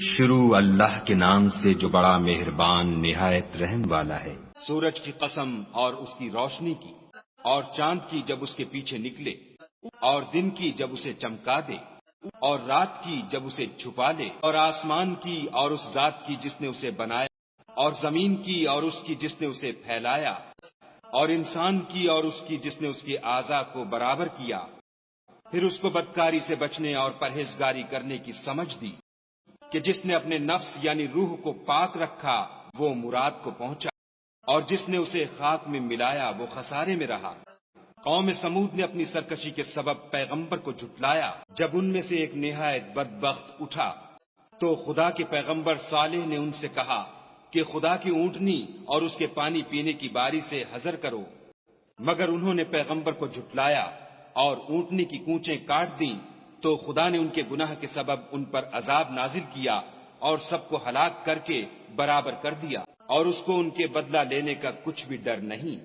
شروع اللہ کے نام سے جو بڑا مہربان نہایت رحم والا ہے۔ سورج کی قسم اور اس کی روشنی کی، اور چاند کی جب اس کے پیچھے نکلے، اور دن کی جب اسے چمکا دے، اور رات کی جب اسے چھپا لے، اور آسمان کی اور اس ذات کی جس نے اسے بنایا، اور زمین کی اور اس کی جس نے اسے پھیلایا، اور انسان کی اور اس کی جس نے اس کے اعضاء کو برابر کیا، پھر اس کو بدکاری سے بچنے اور پرہیزگاری کرنے کی سمجھ دی کہ جس نے اپنے نفس یعنی روح کو پاک رکھا وہ مراد کو پہنچا، اور جس نے اسے خاک میں ملایا وہ خسارے میں رہا۔ قوم سمود نے اپنی سرکشی کے سبب پیغمبر کو جھٹلایا۔ جب ان میں سے ایک نہایت بدبخت اٹھا تو خدا کے پیغمبر صالح نے ان سے کہا کہ خدا کی اونٹنی اور اس کے پانی پینے کی باری سے حذر کرو، مگر انہوں نے پیغمبر کو جھٹلایا اور اونٹنی کی کونچیں کاٹ دیں تو خدا نے ان کے گناہ کے سبب ان پر عذاب نازل کیا اور سب کو ہلاک کر کے برابر کر دیا، اور اس کو ان کے بدلہ لینے کا کچھ بھی ڈر نہیں۔